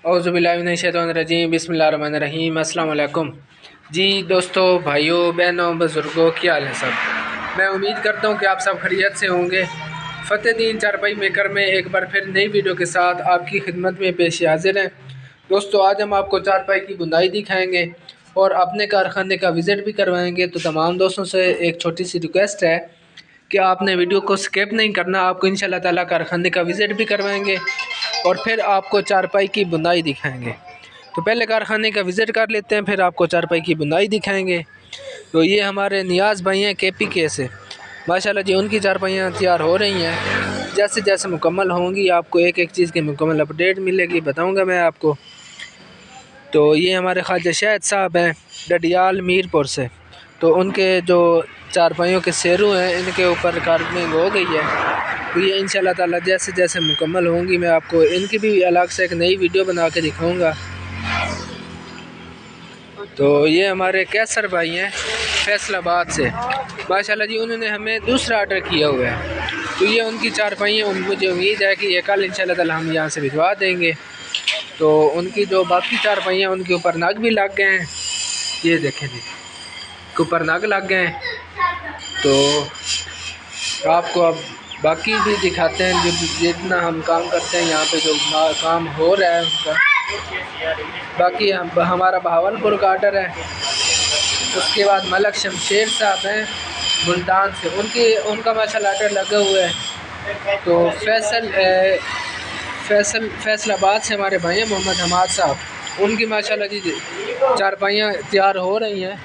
औज़ुबिल्लाहिमिनश्शैतानिर्रजीम बिस्मिल्लाहिर्रहमानिर्रहीम अस्सलाम वालेकुम। जी दोस्तों, भाइयों, बहनों, बुज़ुर्गों, क्या हाल है सब। मैं उम्मीद करता हूँ कि आप सब खैरियत से होंगे। फ़तेहदीन चारपाई मेकर में एक बार फिर नई वीडियो के साथ आपकी खिदमत में पेश हाजिर हैं। दोस्तों, आज हम आपको चारपाई की बुनाई दिखाएँगे और अपने कारखाने का विज़िट भी करवाएँगे। तो तमाम दोस्तों से एक छोटी सी रिक्वेस्ट है कि आपने वीडियो को स्किप नहीं करना। आपको इंशाल्लाह ताला कारखाने का विज़िट भी करवाएंगे और फिर आपको चारपाई की बुनाई दिखाएंगे। तो पहले कारखाने का विज़िट कर लेते हैं, फिर आपको चारपाई की बुनाई दिखाएंगे। तो ये हमारे नियाज़ भाई हैं KPK से, माशाल्लाह जी। उनकी चारपाइयाँ तैयार हो रही हैं। जैसे जैसे मुकम्मल होंगी आपको एक एक चीज़ की मुकम्मल अपडेट मिलेगी, बताऊँगा मैं आपको। तो ये हमारे ख्वाजा शाहिद साहब हैं डडियाल मीरपुर से। तो उनके जो चारपाइयों के शेरू हैं, इनके ऊपर कार्विंग हो गई है। तो ये इंशाल्लाह ताला जैसे जैसे मुकम्मल होंगी मैं आपको इनकी भी अलग से एक नई वीडियो बना के दिखाऊंगा। तो ये हमारे कैसर भाई हैं फैसलाबाद से, माशाल्लाह जी। उन्होंने हमें दूसरा ऑर्डर किया हुआ है। तो ये उनकी चारपाइयाँ मुझे उम्मीद है कि ये कल इंशाल्लाह ताला हम यहाँ से भिजवा देंगे। तो उनकी जो बाकी चारपाइयाँ उनके ऊपर नग भी लग गए हैं, ये देखें जी, ऊपर नग लग गए हैं। तो आपको अब बाकी भी दिखाते हैं जो जितना हम काम करते हैं यहाँ पे, जो काम हो रहा है उनका। बाकी हमारा बहावलपुर का ऑर्डर है। उसके बाद मलक शमशेर साहब हैं मुल्तान से, उनका माशाल्लाह ऑर्डर लगा हुआ है। तो फैसलाबाद से हमारे भाई हैं मोहम्मद हमाद साहब, उनकी माशाल्लाह जी चारपाइयाँ तैयार हो रही हैं।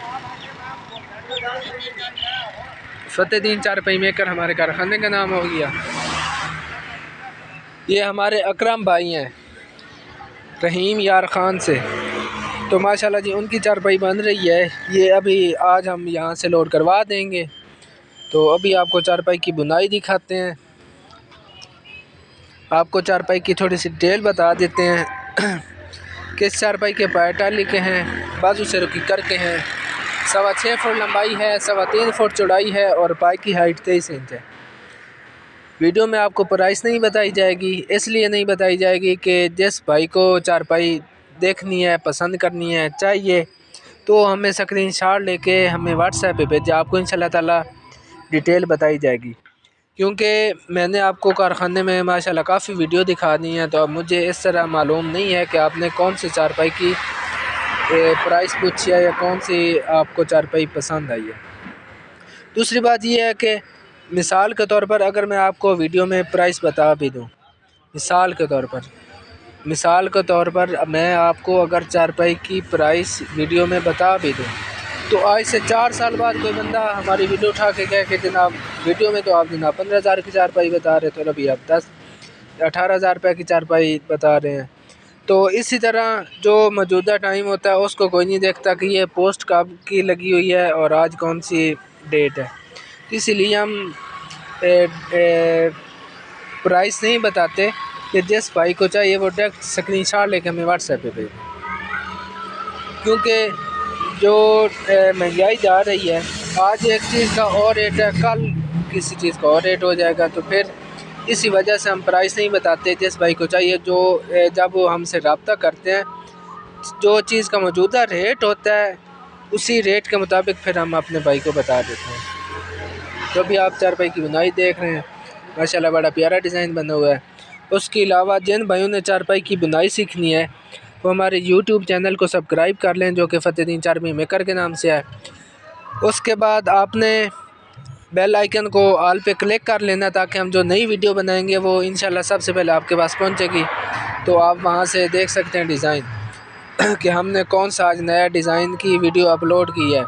फ़तेहदीन चारपाई मेकर हमारे कारखाने का नाम हो गया। ये हमारे अकरम भाई हैं रहीम यार ख़ान से। तो माशाल्लाह जी उनकी चारपाई बन रही है। ये अभी आज हम यहाँ से लोड करवा देंगे। तो अभी आपको चारपाई की बुनाई दिखाते हैं। आपको चारपाई की थोड़ी सी डिटेल बता देते हैं कि इस चारपाई के पायटाली के हैं, बाजू से रुकी कर के हैं, 6.25 फुट लंबाई है, 3.25 फुट चौड़ाई है और पाई की हाइट 23 इंच है। वीडियो में आपको प्राइस नहीं बताई जाएगी, इसलिए नहीं बताई जाएगी कि जिस भाई को चारपाई देखनी है, पसंद करनी है, चाहिए, तो हमें स्क्रीनशॉट लेके हमें व्हाट्सएप पे भेजें। आपको इंशाल्लाह ताला डिटेल बताई जाएगी। क्योंकि मैंने आपको कारखाने में माशाल्लाह काफ़ी वीडियो दिखा दी हैं, तो अब मुझे इस तरह मालूम नहीं है कि आपने कौन सी चारपाई की प्राइस पूछी है या कौन सी आपको चारपाई पसंद आई है। दूसरी बात यह है कि मिसाल के तौर पर अगर मैं आपको वीडियो में प्राइस बता भी दूँ, मिसाल के तौर पर मैं आपको अगर चारपाई की प्राइस वीडियो में बता भी दूँ, तो आज से 4 साल बाद कोई बंदा हमारी वीडियो उठा के कहे कि जनाब वीडियो में तो आप जनाब 15,000 की चारपाई बता रहे थे और अभी आप 18,000 रुपये की चारपाई बता रहे हैं। तो इसी तरह जो मौजूदा टाइम होता है उसको कोई नहीं देखता कि ये पोस्ट कब की लगी हुई है और आज कौन सी डेट है। इसीलिए हम प्राइस नहीं बताते कि जिस भाई को चाहिए वो डायरेक्ट स्क्रीनशॉट लेके हमें व्हाट्सएप पे भेजें। क्योंकि जो महंगाई जा रही है, आज एक चीज़ का और रेट है, कल किसी चीज़ का और रेट हो जाएगा। तो फिर इसी वजह से हम प्राइस नहीं बताते। जिस भाई को चाहिए, जो जब वो हमसे रब्ता करते हैं, जो चीज़ का मौजूदा रेट होता है उसी रेट के मुताबिक फिर हम अपने भाई को बता देते हैं। तो अभी आप चारपाई की बुनाई देख रहे हैं, माशाल्लाह बड़ा प्यारा डिज़ाइन बना हुआ है। उसके अलावा जिन भाइयों ने चारपाई की बुनाई सीखनी है वो हमारे YouTube चैनल को सब्सक्राइब कर लें, जो कि फ़तेहदीन चारपाई मेकर के नाम से है। उसके बाद आपने बेल आइकन को ऑल पे क्लिक कर लेना, ताकि हम जो नई वीडियो बनाएंगे वो इंशाल्लाह सबसे पहले आपके पास पहुंचेगी। तो आप वहां से देख सकते हैं डिज़ाइन कि हमने कौन सा आज नया डिज़ाइन की वीडियो अपलोड की है।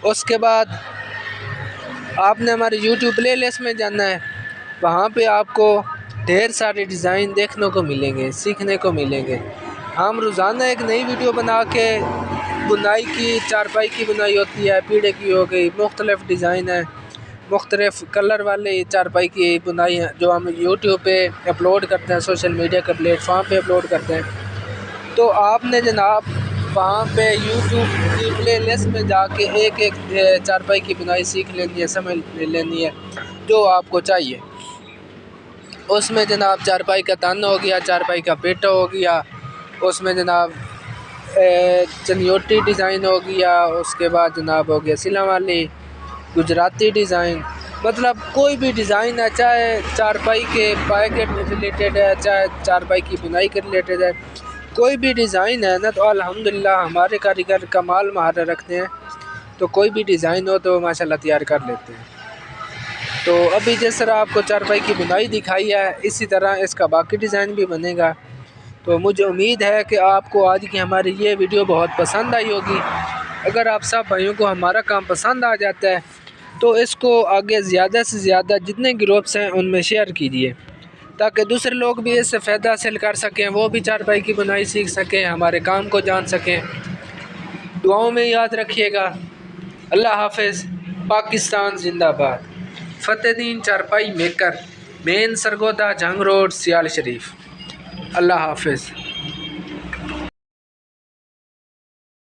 उसके बाद आपने हमारे YouTube प्लेलिस्ट में जाना है, वहाँ पे आपको ढेर सारे डिज़ाइन देखने को मिलेंगे, सीखने को मिलेंगे। हम रोज़ाना एक नई वीडियो बना के बुनाई की, चारपाई की बुनाई होती है, पीढ़े की हो गई, मुख्तलिफ़ डिज़ाइन है, मुख्तलिफ़ कलर वाले चारपाई की बुनाई है जो हम YouTube पे अपलोड करते हैं, सोशल मीडिया के प्लेटफॉर्म पे अपलोड करते हैं। तो आपने जनाब वहाँ पे YouTube की प्लेलिस्ट में जाके एक एक चारपाई की बुनाई सीख लेनी है, समझ लेनी है जो आपको चाहिए। उसमें जनाब चारपाई का तन हो गया, चारपाई का पेटा हो गया, उसमें जनाब चनियोटी डिज़ाइन हो गया, उसके बाद जनाब हो गया सिला वाली गुजराती डिज़ाइन, मतलब कोई भी डिज़ाइन है, चाहे चारपाई के पाए के रिलेटेड है, चाहे चारपाई की बुनाई के रिलेटेड है, कोई भी डिज़ाइन है ना, तो अल्हम्दुलिल्लाह हमारे कारीगर कमाल महारत रखते हैं। तो कोई भी डिज़ाइन हो तो माशाल्लाह तैयार कर लेते हैं। तो अभी जिस तरह आपको चारपाई की बुनाई दिखाई है, इसी तरह इसका बाकी डिज़ाइन भी बनेगा। तो मुझे उम्मीद है कि आपको आज की हमारी ये वीडियो बहुत पसंद आई होगी। अगर आप सब भाइयों को हमारा काम पसंद आ जाता है तो इसको आगे ज़्यादा से ज़्यादा जितने ग्रुप्स हैं उनमें शेयर कीजिए, ताकि दूसरे लोग भी इससे फ़ायदा हासिल कर सकें, वो भी चारपाई की बुनाई सीख सकें, हमारे काम को जान सकें। दुआओं में याद रखिएगा। अल्लाह हाफ़िज़। पाकिस्तान जिंदाबाद। फ़तेहदीन चारपाई मेकर, मेन सरगोदा जंग रोड, सियाल शरीफ। अल्लाह हाफ़िज़।